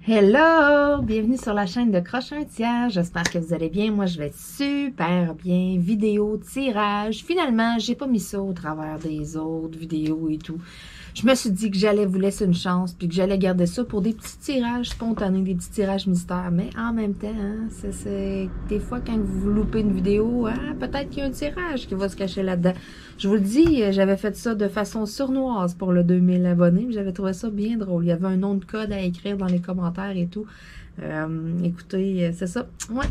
Hello! Bienvenue sur la chaîne de Crochet un tiers. J'espère que vous allez bien. Moi, je vais super bien. Vidéo, tirage. Finalement, j'ai pas mis ça au travers des autres vidéos et tout. Je me suis dit que j'allais vous laisser une chance puis que j'allais garder ça pour des petits tirages spontanés, des petits tirages mystères. Mais en même temps, hein, c'est des fois quand vous loupez une vidéo, hein, peut-être qu'il y a un tirage qui va se cacher là-dedans. Je vous le dis, j'avais fait ça de façon sournoise pour le 2000 abonnés. J'avais trouvé ça bien drôle. Il y avait un nom de code à écrire dans les commentaires et tout. Écoutez, c'est ça. Ouais,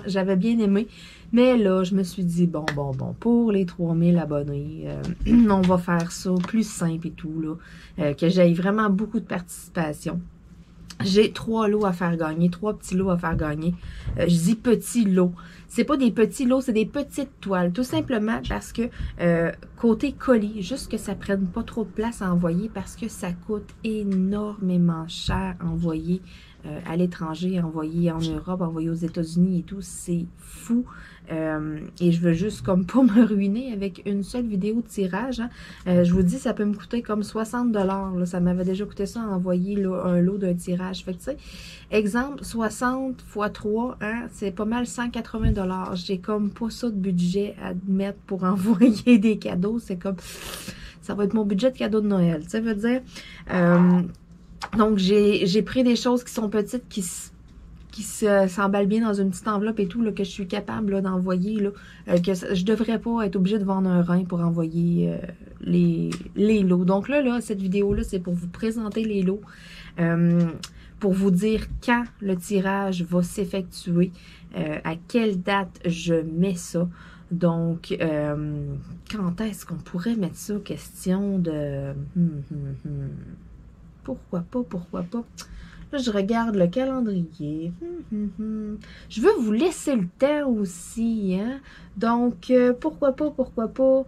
j'avais bien aimé. Mais là, je me suis dit, bon, pour les 3000 abonnés, on va faire ça plus simple et tout, là. Que j'aille vraiment beaucoup de participation. J'ai 3 lots à faire gagner, 3 petits lots à faire gagner. Je dis petits lots. C'est pas des petits lots, c'est des petites toiles. Tout simplement parce que côté colis, juste que ça prenne pas trop de place à envoyer parce que ça coûte énormément cher à envoyer à l'étranger, envoyer en Europe, envoyer aux États-Unis et tout. C'est fou. Et je veux juste comme pas me ruiner avec une seule vidéo de tirage. Hein. Je vous dis, ça peut me coûter comme 60 $. Ça m'avait déjà coûté ça à envoyer là, un lot d'un tirage. Fait que tu sais, exemple, 60 x 3, hein, c'est pas mal 180 $. J'ai comme pas ça de budget à mettre pour envoyer des cadeaux. C'est comme, ça va être mon budget de cadeau de Noël. Ça veut dire, donc j'ai pris des choses qui sont petites, qui s'emballent bien dans une petite enveloppe et tout, là, que je suis capable d'envoyer, que je devrais pas être obligée de vendre un rein pour envoyer les lots. Donc là, cette vidéo-là, c'est pour vous présenter les lots, pour vous dire quand le tirage va s'effectuer, à quelle date je mets ça. Donc, quand est-ce qu'on pourrait mettre ça? Question de... Pourquoi pas? Là, je regarde le calendrier. Je veux vous laisser le temps aussi, hein? Donc, pourquoi pas?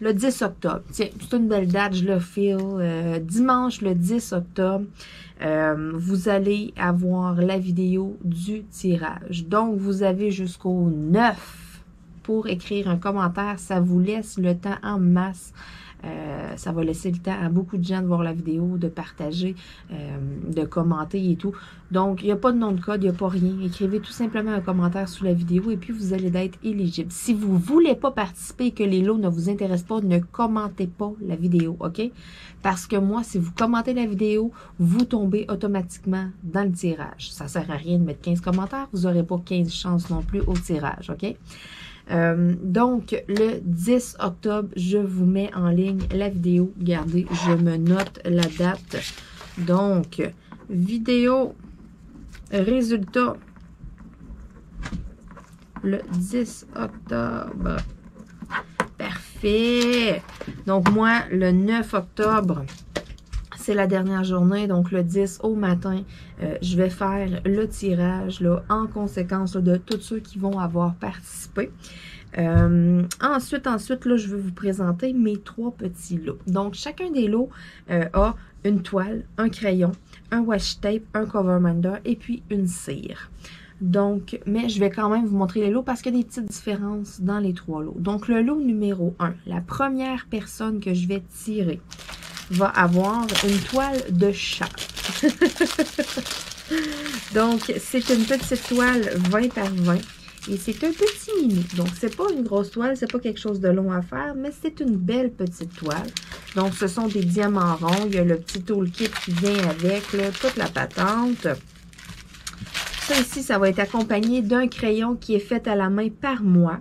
Le 10 octobre. Tiens, c'est une belle date, je le file. Dimanche, le 10 octobre, vous allez avoir la vidéo du tirage. Donc, vous avez jusqu'au 9 pour écrire un commentaire. Ça vous laisse le temps en masse. Ça va laisser le temps à beaucoup de gens de voir la vidéo, de partager, de commenter et tout. Donc, il n'y a pas de nom de code, il n'y a pas rien. Écrivez tout simplement un commentaire sous la vidéo et puis vous allez être éligible. Si vous ne voulez pas participer et que les lots ne vous intéressent pas, ne commentez pas la vidéo, OK? Parce que moi, si vous commentez la vidéo, vous tombez automatiquement dans le tirage. Ça ne sert à rien de mettre 15 commentaires, vous n'aurez pas 15 chances non plus au tirage, OK? Donc, le 10 octobre, je vous mets en ligne la vidéo. Regardez, je me note la date. Donc, vidéo, résultat, le 10 octobre. Parfait. Donc, moi, le 9 octobre, c'est la dernière journée, donc le 10 au matin, je vais faire le tirage là, en conséquence là, de tous ceux qui vont avoir participé. Ensuite, là, je vais vous présenter mes 3 petits lots. Donc, chacun des lots a une toile, un crayon, un washi tape, un cover minder et puis une cire. Donc, mais je vais quand même vous montrer les lots parce qu'il y a des petites différences dans les 3 lots. Donc, le lot numéro 1, la première personne que je vais tirer va avoir une toile de chat. Donc, c'est une petite toile 20 par 20 et c'est un petit mini. Donc, c'est pas une grosse toile, c'est pas quelque chose de long à faire, mais c'est une belle petite toile. Donc, ce sont des diamants ronds. Il y a le petit toolkit qui vient avec, là, toute la patente. Ça ici, ça va être accompagné d'un crayon qui est fait à la main par moi.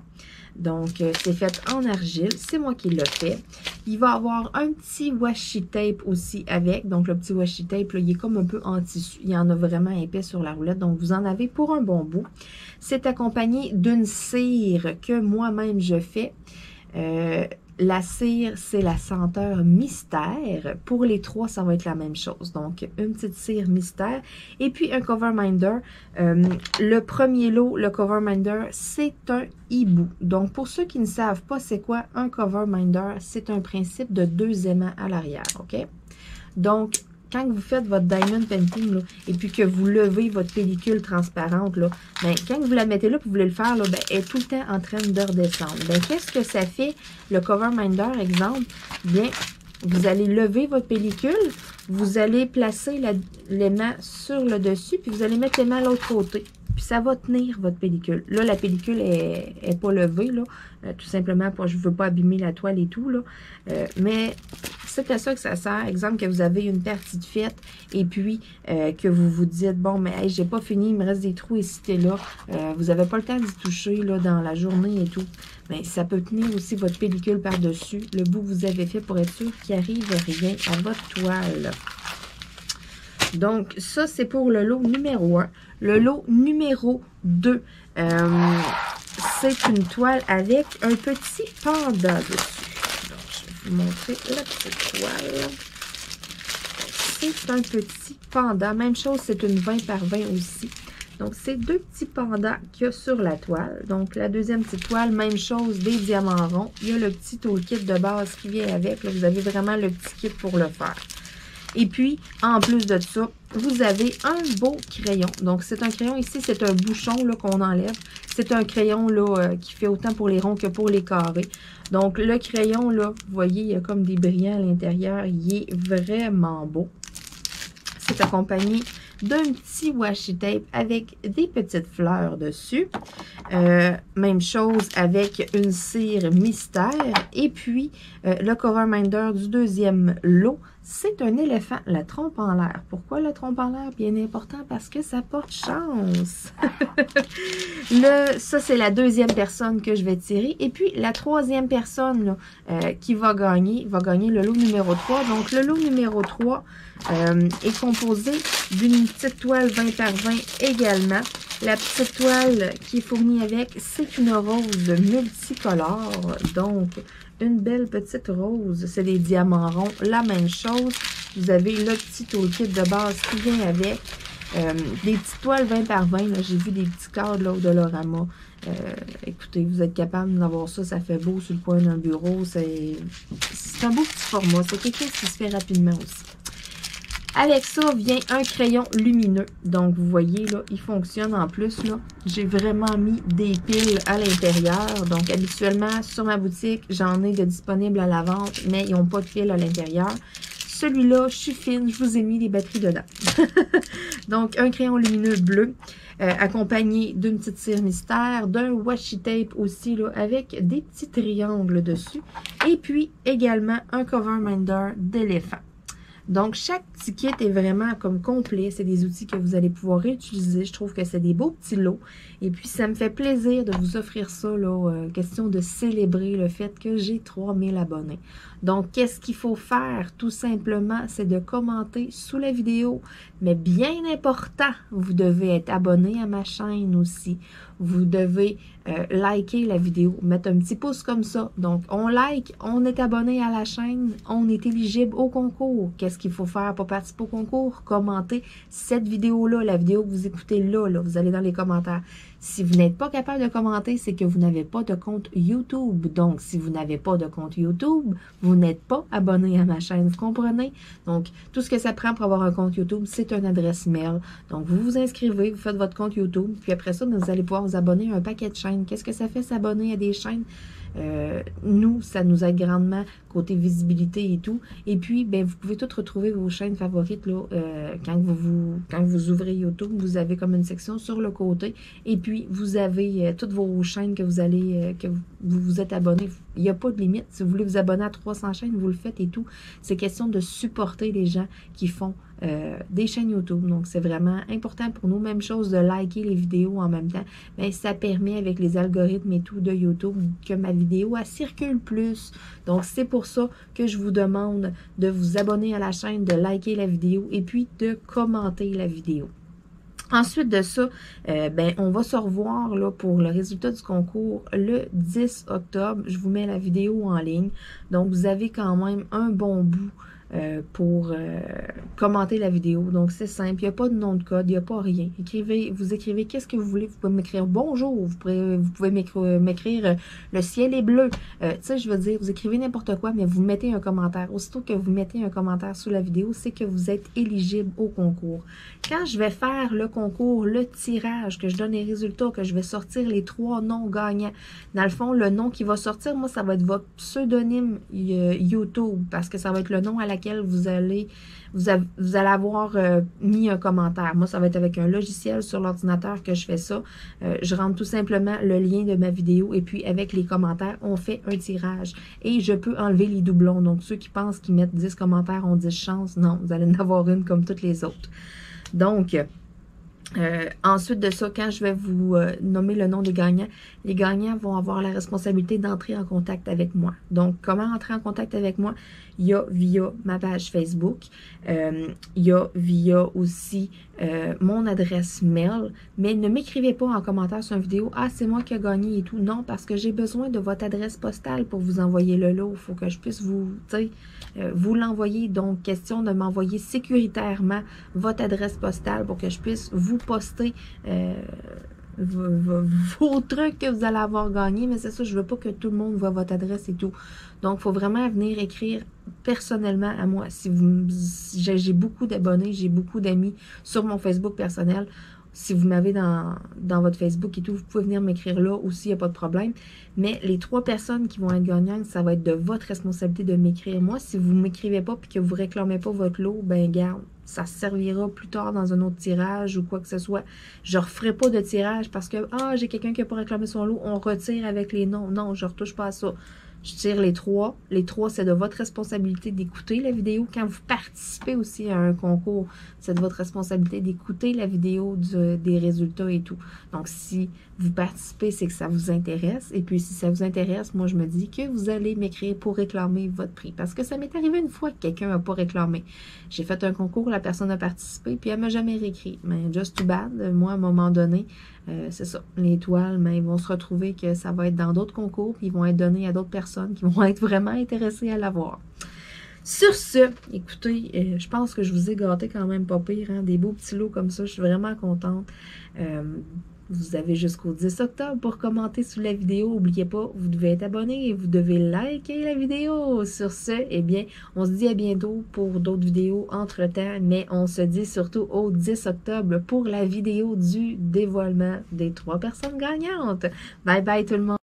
Donc, c'est fait en argile. C'est moi qui l'ai fait. Il va avoir un petit washi tape aussi avec. Donc, le petit washi tape, là, il est comme un peu en tissu. Il y en a vraiment épais sur la roulette. Donc, vous en avez pour un bon bout. C'est accompagné d'une cire que moi-même je fais. La cire, c'est la senteur mystère. Pour les 3, ça va être la même chose. Donc, une petite cire mystère. Et puis, un cover minder. Le premier lot, le cover minder, c'est un hibou. Donc, pour ceux qui ne savent pas c'est quoi un cover minder, c'est un principe de 2 aimants à l'arrière, OK? Donc, quand vous faites votre diamond painting, là, et puis que vous levez votre pellicule transparente, là, ben, quand vous la mettez là, puis vous voulez le faire, là, ben, elle est tout le temps en train de redescendre. Ben, qu'est-ce que ça fait, le cover minder, exemple? Bien, Vous allez lever votre pellicule, vous allez placer l'aimant sur le dessus, puis vous allez mettre l'aimant à l'autre côté. Puis ça va tenir votre pellicule. Là, la pellicule est pas levée, là. Tout simplement, je ne veux pas abîmer la toile et tout, là. Mais c'est à ça que ça sert. Exemple, que vous avez une partie de fête et puis que vous vous dites, bon, mais hey, j'ai pas fini, il me reste des trous ici et là. Vous n'avez pas le temps d'y toucher là, dans la journée et tout. Mais ça peut tenir aussi votre pellicule par-dessus, le bout que vous avez fait pour être sûr qu'il n'arrive rien à votre toile. Donc, ça, c'est pour le lot numéro 1. Le lot numéro 2, c'est une toile avec un petit panda dessus. Donc, je vais vous montrer la petite toile. C'est un petit panda. Même chose, c'est une 20 par 20 aussi. Donc, c'est deux petits pandas qu'il y a sur la toile. Donc, la deuxième petite toile, même chose, des diamants ronds. Il y a le petit toolkit de base qui vient avec. Là, vous avez vraiment le petit kit pour le faire. Et puis, en plus de ça, vous avez un beau crayon. Donc, c'est un crayon ici, c'est un bouchon qu'on enlève. C'est un crayon là, qui fait autant pour les ronds que pour les carrés. Donc, le crayon, là, vous voyez, il y a comme des brillants à l'intérieur. Il est vraiment beau. C'est accompagné d'un petit washi tape avec des petites fleurs dessus. Même chose avec une cire mystère. Et puis, le cover minder du deuxième lot, c'est un éléphant, la trompe en l'air. Pourquoi la trompe en l'air? Bien important, parce que ça porte chance. Ça, c'est la deuxième personne que je vais tirer. Et puis, la troisième personne là, qui va gagner le lot numéro 3. Donc, le lot numéro 3 est composé d'une petite toile 20 par 20 également. La petite toile qui est fournie avec, c'est une rose multicolore. Donc, une belle petite rose. C'est des diamants ronds. La même chose. Vous avez le petit toolkit de base qui vient avec. Des petites toiles 20 par 20. J'ai vu des petits cadres là, au Dollarama. Écoutez, vous êtes capable d'avoir ça. Ça fait beau sur le coin d'un bureau. C'est un beau petit format. C'est quelque chose qui se fait rapidement aussi. Avec ça vient un crayon lumineux. Donc, vous voyez, là, il fonctionne en plus. Là, j'ai vraiment mis des piles à l'intérieur. Donc, habituellement, sur ma boutique, j'en ai de disponibles à la vente, mais ils n'ont pas de piles à l'intérieur. Celui-là, je suis fine, je vous ai mis les batteries dedans. Donc, un crayon lumineux bleu, accompagné d'une petite cire mystère, d'un washi tape aussi, là, avec des petits triangles dessus. Et puis, également, un cover minder d'éléphant. Donc, chaque petit kit est vraiment comme complet. C'est des outils que vous allez pouvoir réutiliser. Je trouve que c'est des beaux petits lots. Et puis, ça me fait plaisir de vous offrir ça, là, question de célébrer le fait que j'ai 3000 abonnés. Donc, qu'est-ce qu'il faut faire? Tout simplement, c'est de commenter sous la vidéo. Mais bien important, vous devez être abonné à ma chaîne aussi. Vous devez liker la vidéo, mettre un petit pouce comme ça. Donc, on like, on est abonné à la chaîne, on est éligible au concours. Qu'est-ce qu'il faut faire pour participer au concours? Commenter cette vidéo-là, la vidéo que vous écoutez là, vous allez dans les commentaires. Si vous n'êtes pas capable de commenter, c'est que vous n'avez pas de compte YouTube. Donc, si vous n'avez pas de compte YouTube, vous n'êtes pas abonné à ma chaîne. Vous comprenez? Donc, tout ce que ça prend pour avoir un compte YouTube, c'est une adresse mail. Donc, vous vous inscrivez, vous faites votre compte YouTube, puis après ça, vous allez pouvoir vous abonner à un paquet de chaînes. Qu'est-ce que ça fait s'abonner à des chaînes? Nous, ça nous aide grandement côté visibilité et tout. Et puis, ben, vous pouvez toutes retrouver vos chaînes favorites là, quand vous ouvrez YouTube. Vous avez comme une section sur le côté. Et puis, vous avez toutes vos chaînes que vous allez, que vous vous êtes abonné. Il n'y a pas de limite. Si vous voulez vous abonner à 300 chaînes, vous le faites et tout. C'est question de supporter les gens qui font des chaînes YouTube. Donc, c'est vraiment important pour nous. Même chose de liker les vidéos en même temps. Mais ça permet avec les algorithmes et tout de YouTube que ma vidéo, elle circule plus. Donc, c'est pour ça que je vous demande de vous abonner à la chaîne, de liker la vidéo et puis de commenter la vidéo. Ensuite de ça, ben, on va se revoir là, pour le résultat du concours le 10 octobre. Je vous mets la vidéo en ligne. Donc, vous avez quand même un bon bout pour commenter la vidéo. Donc, c'est simple. Il n'y a pas de nom de code, il n'y a pas rien. Vous écrivez qu'est-ce que vous voulez. Vous pouvez m'écrire bonjour. Vous pouvez m'écrire le ciel est bleu. Tu sais, je veux dire, vous écrivez n'importe quoi, mais vous mettez un commentaire. Aussitôt que vous mettez un commentaire sous la vidéo, c'est que vous êtes éligible au concours. Quand je vais faire le concours, le tirage, que je donne les résultats, que je vais sortir les 3 noms gagnants, dans le fond, le nom qui va sortir, moi, ça va être votre pseudonyme YouTube, parce que ça va être le nom à laquelle vous allez avoir mis un commentaire. Moi, ça va être avec un logiciel sur l'ordinateur que je fais ça. Je rentre tout simplement le lien de ma vidéo et puis avec les commentaires, on fait un tirage. Et je peux enlever les doublons. Donc, ceux qui pensent qu'ils mettent 10 commentaires ont 10 chances. Non, vous allez en avoir une comme toutes les autres. Donc, ensuite de ça, quand je vais vous nommer le nom des gagnants, les gagnants vont avoir la responsabilité d'entrer en contact avec moi. Donc, comment entrer en contact avec moi? Il y a via ma page Facebook, il y a via aussi mon adresse mail, mais ne m'écrivez pas en commentaire sur une vidéo « Ah, c'est moi qui ai gagné et tout ». Non, parce que j'ai besoin de votre adresse postale pour vous envoyer le lot. Il faut que je puisse vous l'envoyer. Donc, question de m'envoyer sécuritairement votre adresse postale pour que je puisse vous poster vos trucs que vous allez avoir gagné, mais c'est ça, je veux pas que tout le monde voit votre adresse et tout. Donc, il faut vraiment venir écrire personnellement à moi. J'ai beaucoup d'abonnés, j'ai beaucoup d'amis sur mon Facebook personnel. Si vous m'avez dans votre Facebook et tout, vous pouvez venir m'écrire là aussi, il n'y a pas de problème. Mais les 3 personnes qui vont être gagnantes, ça va être de votre responsabilité de m'écrire. Moi, si vous ne m'écrivez pas et que vous ne réclamez pas votre lot, ben garde, ça servira plus tard dans un autre tirage ou quoi que ce soit. Je ne referai pas de tirage parce que, j'ai quelqu'un qui n'a pas réclamé son lot, on retire avec les noms. Non, je ne retouche pas à ça. Je tire les 3. Les 3, c'est de votre responsabilité d'écouter la vidéo. Quand vous participez aussi à un concours, c'est de votre responsabilité d'écouter la vidéo des résultats et tout. Donc, si vous participez, c'est que ça vous intéresse. Et puis, si ça vous intéresse, moi, je me dis que vous allez m'écrire pour réclamer votre prix. Parce que ça m'est arrivé une fois que quelqu'un n'a pas réclamé. J'ai fait un concours, la personne a participé, puis elle ne m'a jamais réécrit. Mais just too bad. Moi, à un moment donné, c'est ça. Les étoiles, mais ils vont se retrouver que ça va être dans d'autres concours, puis ils vont être donnés à d'autres personnes qui vont être vraiment intéressées à l'avoir. Sur ce, écoutez, je pense que je vous ai gâté quand même pas pire, hein, des beaux petits lots comme ça, je suis vraiment contente. Vous avez jusqu'au 10 octobre pour commenter sous la vidéo. N'oubliez pas, vous devez être abonné et vous devez liker la vidéo. Sur ce, eh bien, on se dit à bientôt pour d'autres vidéos entre-temps, mais on se dit surtout au 10 octobre pour la vidéo du dévoilement des 3 personnes gagnantes. Bye bye tout le monde!